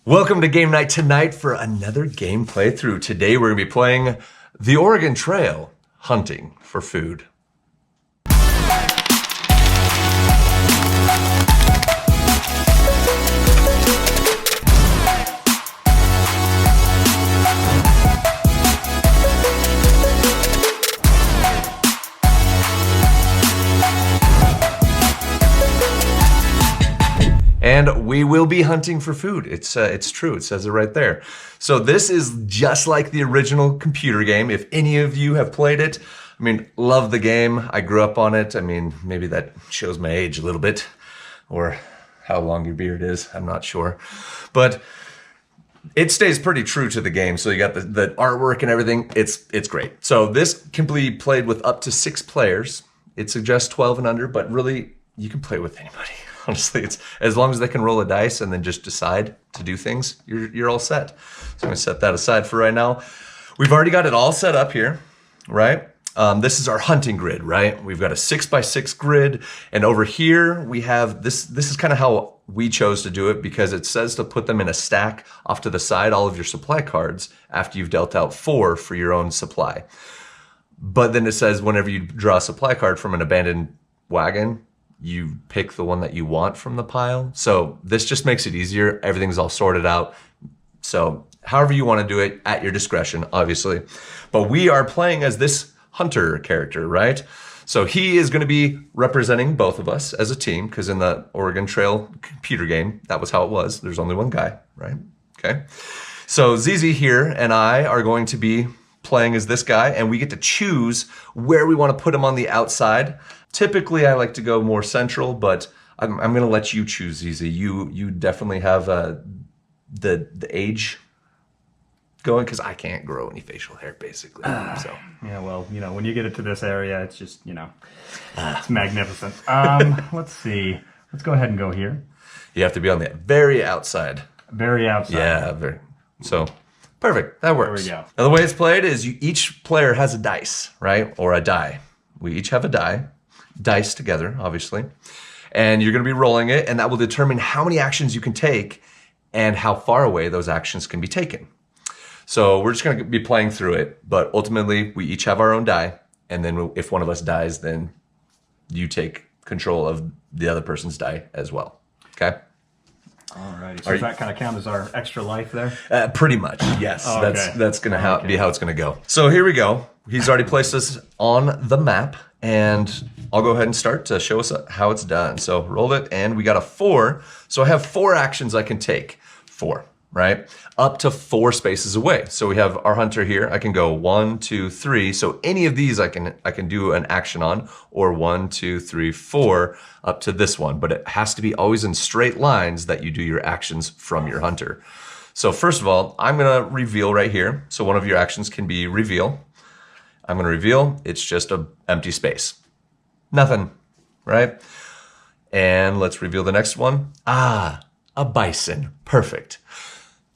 Welcome to game night tonight for another game playthrough. Today we're going to be playing the Oregon Trail, hunting for food. And we will be hunting for food. It's true. It says it right there. So this is just like the original computer game. If any of you have played it, I mean, love the game. I grew up on it. I mean, maybe that shows my age a little bit, or how long your beard is. I'm not sure, but it stays pretty true to the game. So you got the artwork and everything. It's great. So this can be played with up to 6 players. It suggests 12 and under, but really you can play with anybody. Honestly, it's as long as they can roll a dice and then just decide to do things, you're all set. So I'm gonna set that aside for right now. We've already got it all set up here, right? This is our hunting grid, right? We've got a 6x6 grid, and over here we have this. This is kind of how we chose to do it because it says to put them in a stack off to the side, all of your supply cards after you've dealt out 4 for your own supply. But then it says whenever you draw a supply card from an abandoned wagon, you pick the one that you want from the pile. So this just makes it easier. Everything's all sorted out. So however you want to do it at your discretion, obviously. But we are playing as this hunter character, right? So he is going to be representing both of us as a team because in the Oregon Trail computer game, that was how it was. There's only one guy, right? Okay. So ZZ here and I are going to be playing as this guy, and we get to choose where we want to put him on the outside. Typically, I like to go more central, but I'm going to let you choose, ZZ. You definitely have the age going because I can't grow any facial hair, basically. So yeah, well, you know, when you get it to this area, it's just, you know, it's magnificent. Let's see. Let's go ahead and go here. You have to be on the very outside. Very outside. Yeah, very. So perfect. That works. There we go. Now the way it's played is each player has a dice, right, or a die. We each have a die. Dice together, obviously, and you're going to be rolling it, and that will determine how many actions you can take and how far away those actions can be taken. So we're just going to be playing through it, but ultimately we each have our own die, and then if one of us dies, then you take control of the other person's die as well. Okay. Alrighty. So does that kind of count as our extra life there? Pretty much, yes. Oh, okay. That's going to be how it's going to go. So here we go. He's already placed us on the map, and I'll go ahead and start to show us how it's done. So roll it, and we got a 4. So I have 4 actions I can take. 4, right? Up to 4 spaces away. So we have our hunter here. I can go 1, 2, 3. So any of these I can do an action on, or 1, 2, 3, 4 up to this one. But it has to be always in straight lines that you do your actions from your hunter. So first of all, I'm gonna reveal right here. So one of your actions can be reveal. I'm going to reveal, it's just an empty space. Nothing, right? And let's reveal the next one. Ah, a bison. Perfect.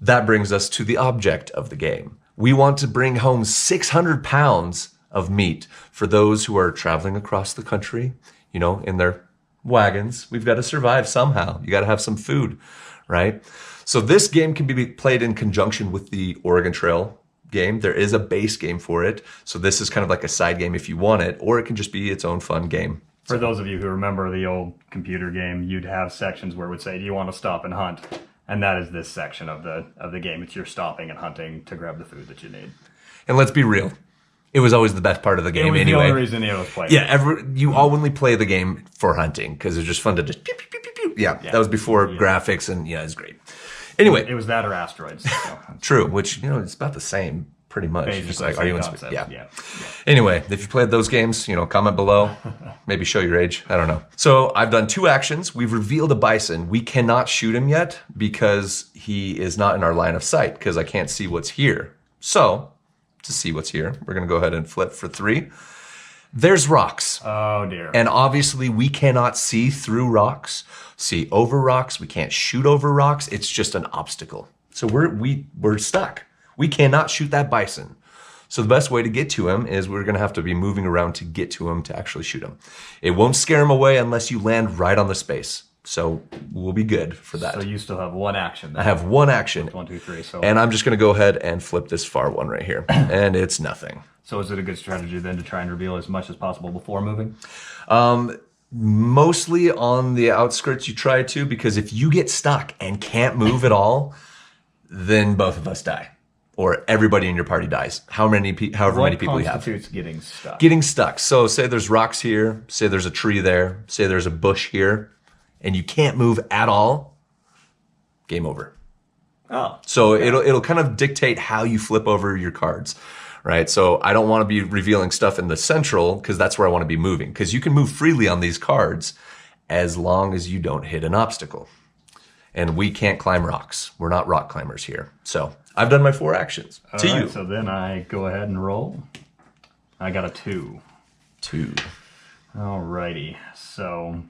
That brings us to the object of the game. We want to bring home 600 pounds of meat for those who are traveling across the country, you know, in their wagons. We've got to survive somehow. You got to have some food, right? So this game can be played in conjunction with the Oregon Trail game. There is a base game for it, so this is kind of like a side game if you want it, or it can just be its own fun game. For those of you who remember the old computer game, you'd have sections where it would say, do you want to stop and hunt? And that is this section of the game. It's your stopping and hunting to grab the food that you need. And let's be real, it was always the best part of the game. It was anyway. the only reason it was played. Yeah, you only play the game for hunting because it's just fun to just pew, pew, pew, pew, pew. Yeah, that was before graphics, and yeah, it's great. Anyway, it was that or asteroids. So. True, which, you know, it's about the same pretty much. Basically, just like, are you in concept. Yeah. Anyway, if you played those games, you know, comment below. Maybe show your age. I don't know. So I've done 2 actions. We've revealed a bison. We cannot shoot him yet because he is not in our line of sight because I can't see what's here. So to see what's here, we're going to go ahead and flip for 3. There's rocks. Oh dear. And obviously we cannot see through rocks, see over rocks. We can't shoot over rocks. It's just an obstacle. So we're stuck. We cannot shoot that bison. So the best way to get to him is we're going to have to be moving around to get to him to actually shoot him. It won't scare him away unless you land right on the space. So we'll be good for that. So you still have one action then. I have one action. 1, 2, 3. So And I'm just going to go ahead and flip this far one right here. And it's nothing. So is it a good strategy then to try and reveal as much as possible before moving? Mostly on the outskirts you try to, because if you get stuck and can't move at all, then both of us die. Or everybody in your party dies. However many people you have. What constitutes getting stuck? Getting stuck. So say there's rocks here, say there's a tree there, say there's a bush here, and you can't move at all, game over. Oh. So it'll kind of dictate how you flip over your cards, right? So I don't want to be revealing stuff in the central because that's where I want to be moving, because you can move freely on these cards as long as you don't hit an obstacle. And we can't climb rocks. We're not rock climbers here. So I've done my 4 actions. To you. So then I go ahead and roll. I got a 2. 2. Alrighty. So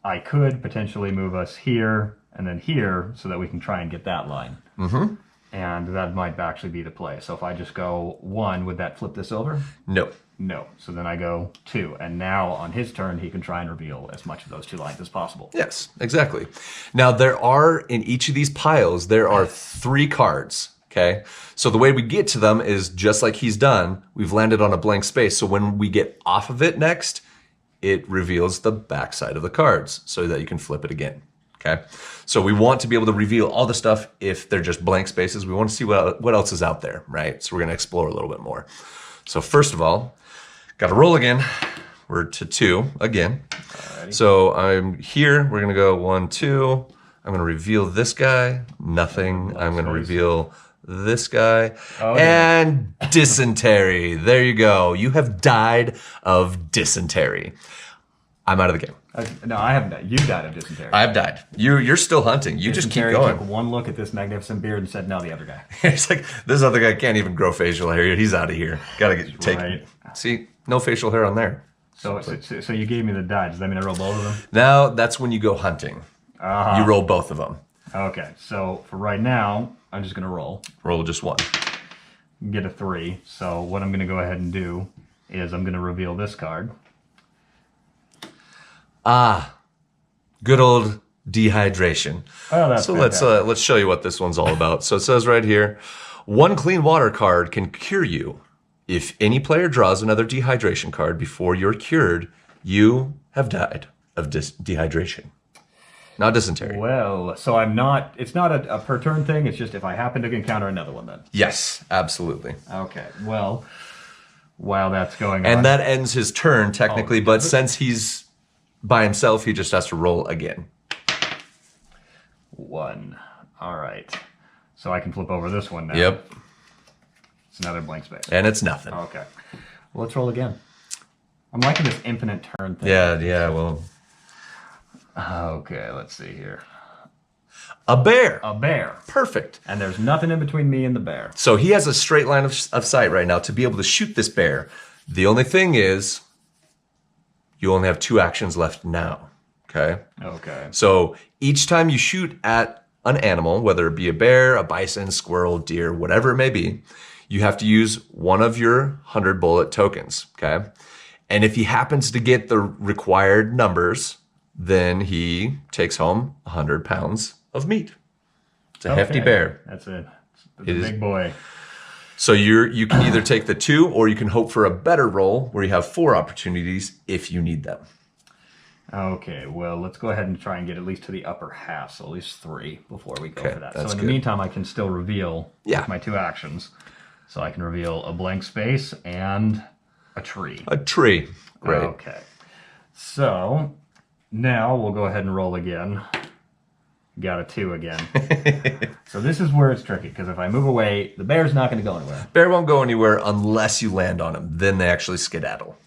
I could potentially move us here and then here so that we can try and get that line. Mm-hmm. And that might actually be the play. So if I just go 1, would that flip this over? No. No. So then I go 2. And now on his turn, he can try and reveal as much of those 2 lines as possible. Yes, exactly. Now there are, in each of these piles, there are 3 cards. Okay. So the way we get to them is just like he's done. We've landed on a blank space. So when we get off of it next, it reveals the backside of the cards so that you can flip it again. Okay. So we want to be able to reveal all the stuff if they're just blank spaces. We want to see what else is out there, right? So we're going to explore a little bit more. So first of all, got to roll again. We're to 2 again. Alrighty. So I'm here. We're going to go 1, 2. I'm going to reveal this guy. Nothing. I'm going to reveal this guy. Oh, and yeah. Dysentery. There you go. You have died of dysentery. I'm out of the game. No, I haven't died. You died of dysentery. I've died. You're still hunting. You just keep going. Took one look at this magnificent beard and said, "No, the other guy." It's like this other guy can't even grow facial hair. He's out of here. Gotta get taken. Right. See, no facial hair on there. So you gave me the die. Does that mean I roll both of them? Now that's when you go hunting. You roll both of them. Okay. So for right now, I'm just gonna roll. Roll just 1. Get a 3. So what I'm gonna go ahead and do is I'm gonna reveal this card. Good old dehydration. Oh, that's so fantastic. let's show you what this one's all about. So it says right here, 1 clean water card can cure you. If any player draws another dehydration card before you're cured, you have died of dehydration. Not dysentery. Well, so it's not a per turn thing, it's just if I happen to encounter another one then. Yes, absolutely. Okay, well, while that's going on. And that ends his turn technically, but since he's by himself, he just has to roll again. 1. All right. So I can flip over this one now. Yep. It's another blank space. And it's nothing. Okay. Well, let's roll again. I'm liking this infinite turn thing. Yeah, well. Okay, let's see here. A bear. A bear. Perfect. And there's nothing in between me and the bear. So he has a straight line of sight right now to be able to shoot this bear. The only thing is, you only have 2 actions left now. Okay? Okay. So each time you shoot at an animal, whether it be a bear, a bison, squirrel, deer, whatever it may be, you have to use one of your 100 bullet tokens. Okay? And if he happens to get the required numbers, then he takes home 100 pounds of meat. It's a hefty bear. That's it. It's a big boy. So you can either take the 2 or you can hope for a better roll where you have 4 opportunities if you need them. Okay, well, let's go ahead and try and get at least to the upper half, so at least 3 before we go for that. So in the meantime, I can still reveal with my 2 actions. So I can reveal a blank space and a tree. A tree. Great. Okay. So now we'll go ahead and roll again. Got a 2 again. So this is where it's tricky, because if I move away, the bear's not going to go anywhere. Bear won't go anywhere unless you land on him. Then they actually skedaddle.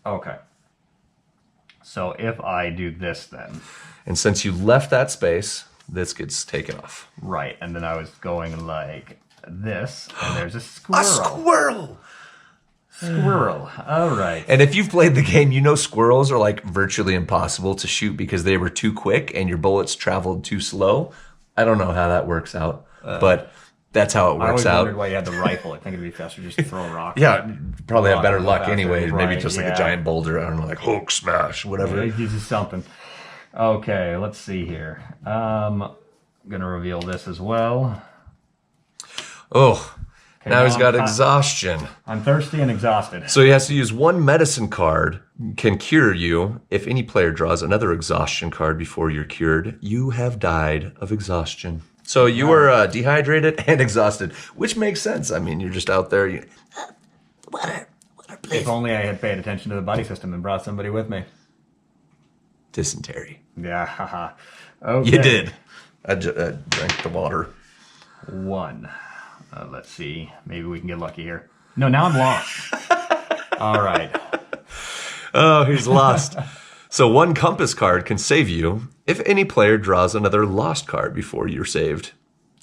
Okay. So if I do this then. And since you left that space, this gets taken off. Right, and then I was going like this, and there's a squirrel. A squirrel! Squirrel. All right. And if you've played the game, you know squirrels are like virtually impossible to shoot because they were too quick and your bullets traveled too slow. I don't know how that works out, but that's how it works out. I always wondered why you had the rifle. I think it'd be faster just to throw a rock. Yeah, probably have better luck anyway. Maybe just like a giant boulder. I don't know, like Hulk smash, whatever. Yeah, it uses something. Okay, let's see here. I'm going to reveal this as well. Oh, okay, now he's got exhaustion. I'm thirsty and exhausted. So he has to use one medicine card, can cure you. If any player draws another exhaustion card before you're cured, you have died of exhaustion. So you are dehydrated and exhausted, which makes sense. I mean, you're just out there. Water, please. If only I had paid attention to the buddy system and brought somebody with me. Dysentery. Yeah, haha. Okay. You did. I drank the water. 1. Let's see. Maybe we can get lucky here. No, now I'm lost. All right. Oh, he's lost. So 1 compass card can save you if any player draws another lost card before you're saved.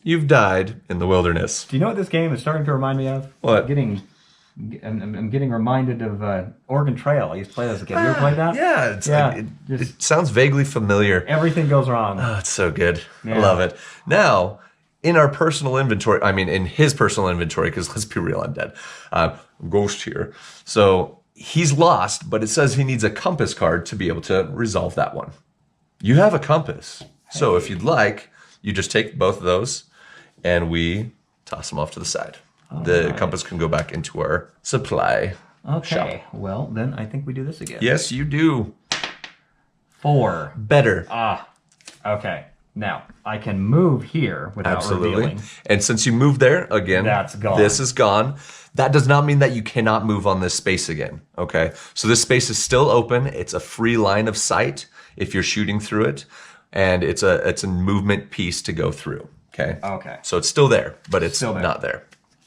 You've died in the wilderness. Do you know what this game is starting to remind me of? What? I'm getting reminded of Oregon Trail. I used to play that as a kid. You ever played that? Yeah. It sounds vaguely familiar. Everything goes wrong. Oh, it's so good. Yeah. I love it. Now, in our personal inventory, I mean, in his personal inventory, because let's be real, I'm dead. Ghost here. So he's lost, but it says he needs a compass card to be able to resolve that one. You have a compass. Hey. So if you'd like, you just take both of those and we toss them off to the side. The compass can go back into our supply shop. Well, then I think we do this again. Yes, you do. 4. Better. Okay. Now, I can move here without revealing. And since you moved there, again, that's gone. This is gone. That does not mean that you cannot move on this space again, okay? So this space is still open. It's a free line of sight if you're shooting through it, and it's a movement piece to go through, okay? Okay. So it's still there, but it's still not there.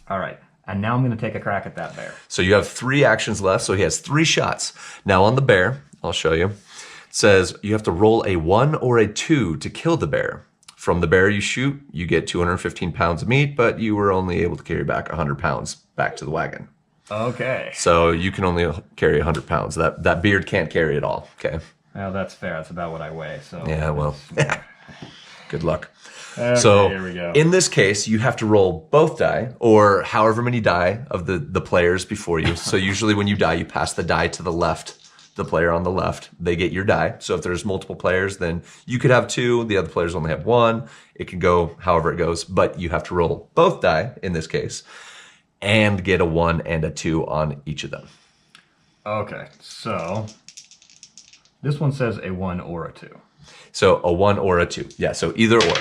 All right. And now I'm going to take a crack at that bear. So you have 3 actions left, so he has 3 shots. Now on the bear, I'll show you. It says you have to roll a 1 or a 2 to kill the bear. From the bear you shoot, you get 215 pounds of meat, but you were only able to carry back 100 pounds back to the wagon. Okay. So you can only carry 100 pounds. That beard can't carry it all, okay? Well, that's fair. That's about what I weigh. So yeah, well, good luck. Okay, so here we go. In this case, you have to roll both die, or however many die of the players before you. So usually when you die, you pass the die to the left. The player on the left, they get your die. So if there's multiple players, then you could have 2. The other players only have 1. It can go however it goes, but you have to roll both die in this case and get a 1 and a 2 on each of them. Okay, so this one says a 1 or a 2. So a 1 or a 2. Yeah, so either or.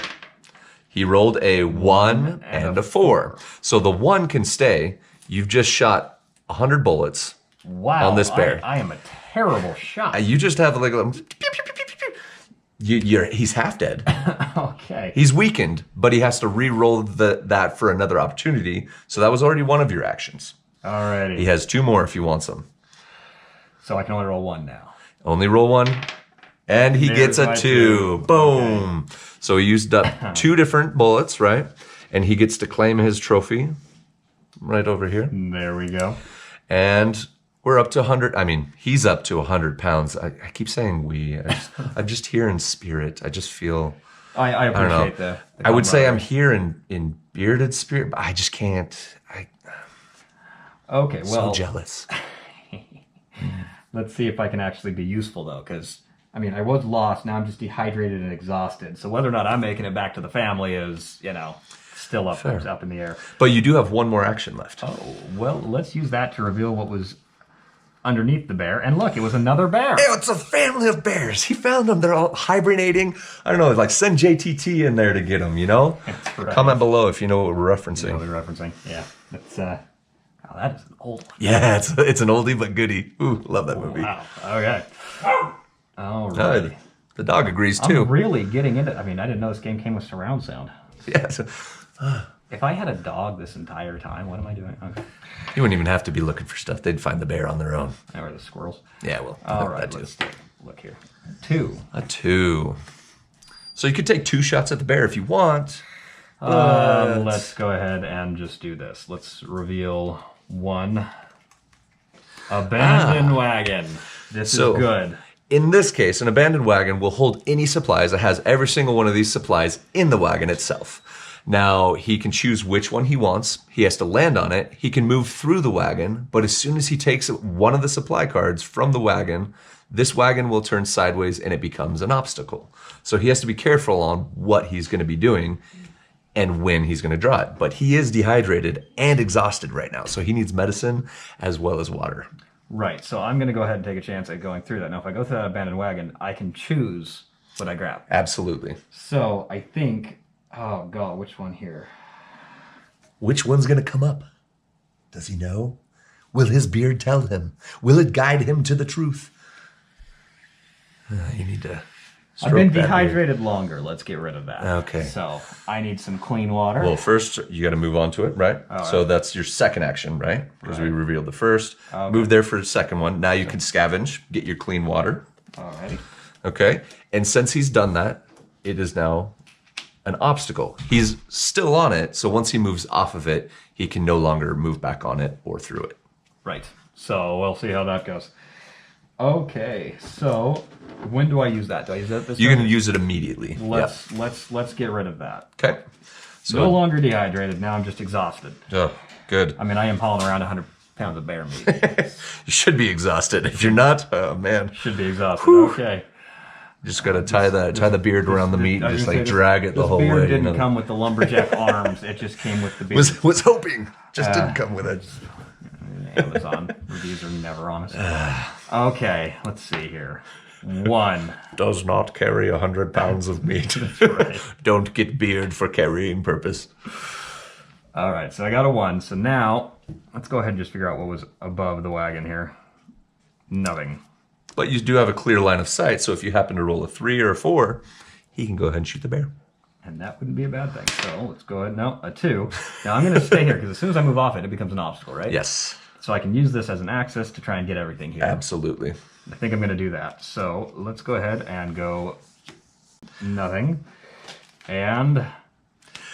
He rolled a 1 and a 4. So the 1 can stay. You've just shot 100 bullets on this bear. I am a terrible shot. You just have like a... He's half dead. Okay. He's weakened, but he has to re-roll that for another opportunity. So that was already one of your actions. Alrighty. He has 2 more if he wants them. So I can only roll 1 now. Only roll 1. And he gets a 2. Boom. Okay. So he used up 2 different bullets, right? And he gets to claim his trophy right over here. There we go. And we're up to 100. I mean, he's up to 100 pounds. I keep saying we. I'm just here in spirit. I just feel... I appreciate the I would say I'm here in bearded spirit, but I just can't. Okay, well... So jealous. Let's see if I can actually be useful, though, because... I mean, I was lost. Now I'm just dehydrated and exhausted. So whether or not I'm making it back to the family is, still up in the air. But you do have 1 more action left. Oh, well, let's use that to reveal what was underneath the bear. And look, it was another bear. Hey, it's a family of bears. He found them. They're all hibernating. I don't know, like send JTT in there to get them, That's right. Comment below if you know what we're referencing. You know what we're referencing, yeah. That's, that is an old one. Yeah, it's an oldie but goodie. Ooh, love that movie. Wow, okay. All right. The dog agrees too. I'm really getting into it. I mean, I didn't know this game came with surround sound. Yeah. If I had a dog this entire time, what am I doing? Okay. You wouldn't even have to be looking for stuff. They'd find the bear on their own. Or the squirrels. Yeah, well, all right, let's look here. 2. A 2. So you could take 2 shots at the bear if you want. Let's go ahead and just do this. Let's reveal 1. Abandoned wagon. This is good. In this case, an abandoned wagon will hold any supplies. It has every single one of these supplies in the wagon itself. Now, he can choose which one he wants. He has to land on it. He can move through the wagon, but as soon as he takes one of the supply cards from the wagon, this wagon will turn sideways and it becomes an obstacle. So he has to be careful on what he's going to be doing and when he's going to draw it. But he is dehydrated and exhausted right now, so he needs medicine as well as water. Right, so I'm going to go ahead and take a chance at going through that. Now, if I go through that abandoned wagon, I can choose what I grab. Absolutely. So I think, oh God, which one here? Which one's going to come up? Does he know? Will his beard tell him? Will it guide him to the truth? You need to... I've been dehydrated longer. Let's get rid of that. Okay. So I need some clean water. Well, first you got to move on to it, right? So that's your second action, right? Because we revealed the first. Okay. Move there for the second one. Now you can scavenge, get your clean water. Alrighty. Okay. And since he's done that, it is now an obstacle. He's still on it, so once he moves off of it, he can no longer move back on it or through it. Right. So we'll see how that goes. Okay, so when do I use that? Do I use that this You can use it immediately. Let's get rid of that. Okay. So no longer dehydrated. Now I'm just exhausted. Oh, good. I mean, I am hauling around 100 pounds of bear meat. You should be exhausted. If you're not, oh man. Should be exhausted. Whew. Okay. Just gotta tie the beard around the meat and just like drag it the whole way. The beard didn't come with the lumberjack arms. It just came with the beard. Was hoping. Just didn't come with it. Amazon reviews are never honest. Okay, let's see here. 1 does not carry 100 pounds of meat. That's right. Don't get beard for carrying purpose. All right, so I got a 1. So now let's go ahead and just figure out what was above the wagon here. Nothing. But you do have a clear line of sight, so if you happen to roll a 3 or a 4, he can go ahead and shoot the bear. And that wouldn't be a bad thing. So let's go ahead. No, a 2. Now I'm going to stay here because as soon as I move off it, it becomes an obstacle, right? Yes. So I can use this as an axis to try and get everything here. Absolutely. I think I'm going to do that. So let's go ahead and go nothing. And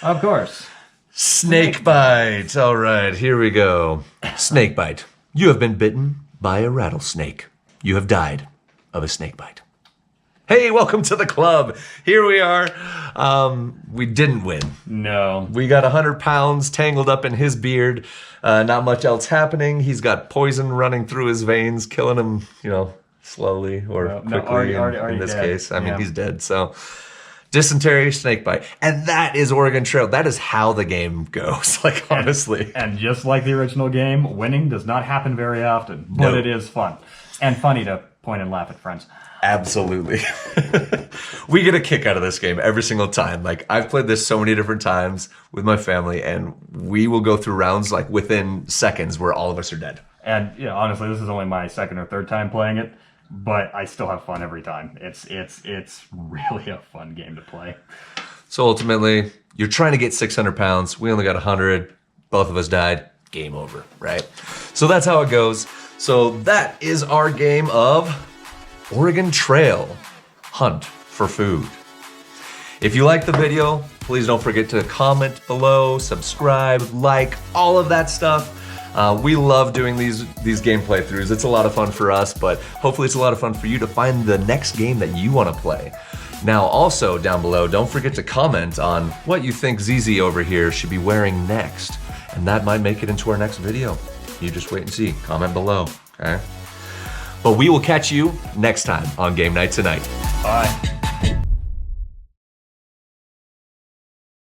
of course, snake bite. All right, here we go. Snake bite. You have been bitten by a rattlesnake. You have died of a snake bite. Hey, welcome to the club. Here we are. We didn't win. No. We got 100 pounds tangled up in his beard. Not much else happening. He's got poison running through his veins, killing him, slowly or quickly in this case. I mean, he's dead. So dysentery, snake bite. And that is Oregon Trail. That is how the game goes, like, honestly. And just like the original game, winning does not happen very often, but it is fun. And funny to point and laugh at friends. Absolutely. We get a kick out of this game every single time. Like, I've played this so many different times with my family, and we will go through rounds like within seconds where all of us are dead. And honestly, this is only my second or third time playing it, but I still have fun every time. It's really a fun game to play. So ultimately, you're trying to get 600 pounds. We only got 100. Both of us died. Game over, right? So that's how it goes. So that is our game of Oregon Trail Hunt for Food. If you like the video, please don't forget to comment below, subscribe, like, all of that stuff. We love doing these game playthroughs. It's a lot of fun for us, but hopefully it's a lot of fun for you to find the next game that you want to play. Now, also down below, don't forget to comment on what you think ZZ over here should be wearing next, and that might make it into our next video. You just wait and see. Comment below, okay? But we will catch you next time on Game Night Tonight. Bye.